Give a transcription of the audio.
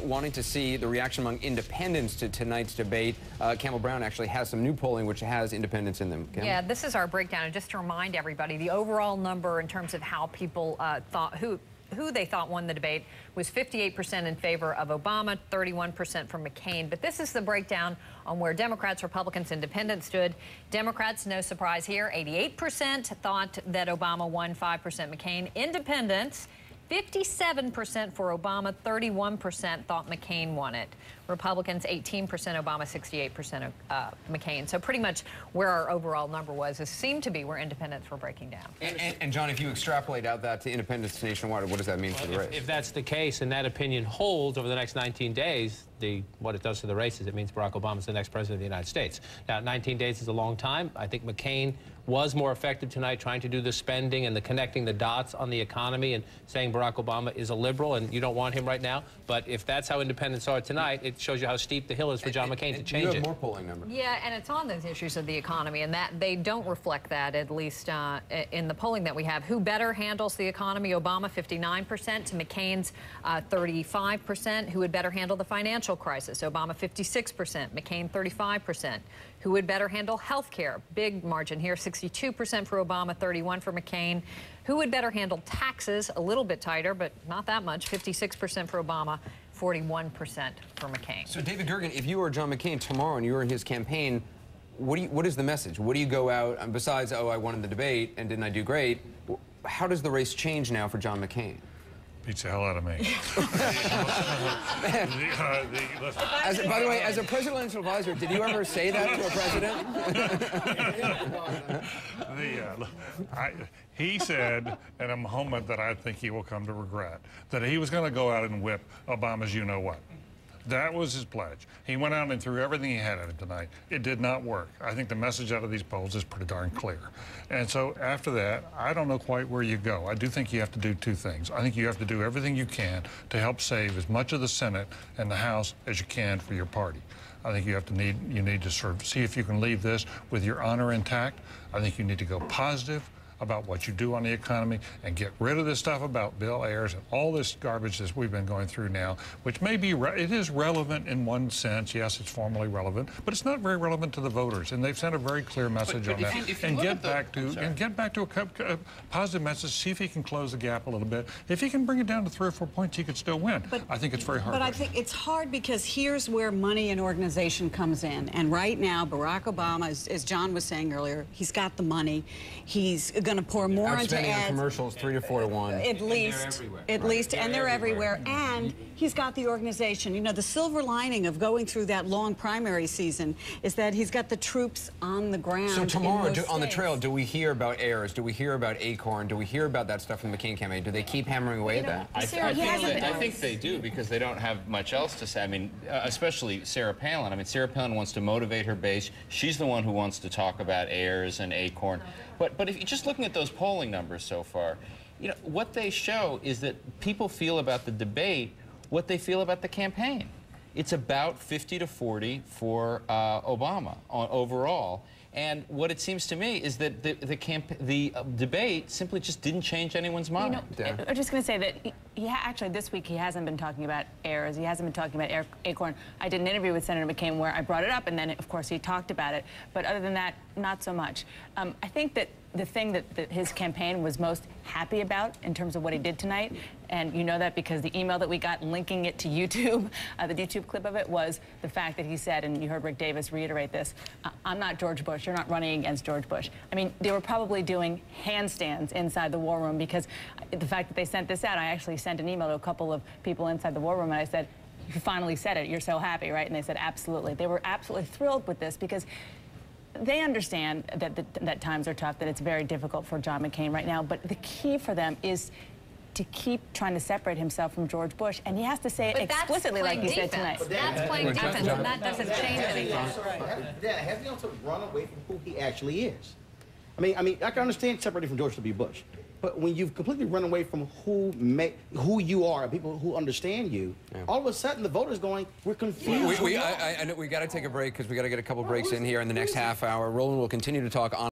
Wanting to see the reaction among independents to tonight's debate. Campbell Brown actually has some new polling which has independents in them. Campbell? Yeah, this is our breakdown. And just to remind everybody, the overall number in terms of how people thought, who they thought won the debate was 58% in favor of Obama, 31% for McCain. But this is the breakdown on where Democrats, Republicans, Independents stood. Democrats, no surprise here, 88% thought that Obama won, 5% McCain. Independents, 57% for Obama, 31% thought McCain won it. Republicans, 18% Obama, 68% McCain. So pretty much where our overall number was, it seemed to be where independents were breaking down. And John, if you extrapolate out that to independents nationwide, what does that mean for the race? If that's the case and that opinion holds over the next 19 days, what it does to the race is it means Barack Obama is the next president of the United States. Now, 19 days is a long time. I think McCain was more effective tonight trying to do the spending and the connecting the dots on the economy and saying Barack Obama is a liberal and you don't want him right now. But if that's how independents are tonight, it shows you how steep the hill is for John McCain to change it. You have more polling numbers. Yeah, and it's on those issues of the economy, and that they don't reflect that, at least in the polling that we have. Who better handles the economy? Obama, 59%, to McCain's 35%. Who would better handle the financial crisis? Obama, 56%, McCain, 35%. Who would better handle health care? Big margin here, 62% for Obama, 31% for McCain. Who would better handle taxes? A little bit tighter, but not that much, 56% for Obama, 41% for McCain. So, David Gergen, if you were John McCain tomorrow and you were in his campaign, what is the message? What do you go out, besides, oh, I won in the debate and didn't I do great, how does the race change now for John McCain? Beats the hell out of me. By the way, as a presidential advisor, did you ever say that to a president? He said, in a moment that I think he will come to regret, that he was going to go out and whip Obama's you-know-what. That was his pledge. He went out and threw everything he had at it tonight. It did not work. I think the message out of these polls is pretty darn clear. And so after that, I don't know quite where you go. I do think you have to do two things. I think you have to do everything you can to help save as much of the Senate and the House as you can for your party. I think you need to sort of see if you can leave this with your honor intact. I think you need to go positive about what you do on the economy and get rid of this stuff about Bill Ayers and all this garbage that we've been going through now, which may be, it is relevant in one sense. Yes, it's formally relevant, but it's not very relevant to the voters. And they've sent a very clear message on that. And get back to a positive message, see if he can close the gap a little bit. If he can bring it down to 3 or 4 points, he could still win. But I think it's very hard. But I think it's hard because here's where money and organization comes in. And right now, Barack Obama, as John was saying earlier, he's got the money. He's going to pour more into ads. On commercials, 3 to 4 to 1. At least, and they're everywhere. And he's got the organization. You know, the silver lining of going through that long primary season is that he's got the troops on the ground. So tomorrow, on the trail, do we hear about Ayers? Do we hear about Acorn? Do we hear about that stuff from the McCain campaign? Do they keep hammering away at that? I think they do, because they don't have much else to say. I mean, especially Sarah Palin. I mean, Sarah Palin wants to motivate her base. She's the one who wants to talk about Ayers and Acorn. But if you're just looking at those polling numbers so far, you know, what they show is that people feel about the debate what they feel about the campaign. It's about 50 to 40 for Obama overall. And what it seems to me is that the debate simply just didn't change anyone's mind. You know, I'm just going to say that actually this week he hasn't been talking about Ayers. He hasn't been talking about Acorn. I did an interview with Senator McCain where I brought it up, and then, of course, he talked about it. But other than that, not so much. I think that the thing that his campaign was most happy about in terms of what he did tonight, and you know that because the email that we got linking it to YouTube, the YouTube clip of it, was the fact that he said, and you heard Rick Davis reiterate this, I'm not George Bush, you're not running against George Bush. I mean, they were probably doing handstands inside the war room, because the fact that they sent this out, I actually sent an email to a couple of people inside the war room, and I said, you finally said it, you're so happy, right? And they said, absolutely. They were absolutely thrilled with this, because they understand that times are tough, that it's very difficult for John McCain right now, but the key for them is to keep trying to separate himself from George Bush, and he has to say it explicitly like he said tonight. But that's playing defense, and that doesn't change anything. Has he also run away from who he actually is? I mean, I can understand separating from George W. Bush, but when you've completely run away from who you are, people who understand you, all of a sudden the voters going, we're confused. I know we got to take a break because we got to get a couple breaks in here in the next half hour. Roland will continue to talk on.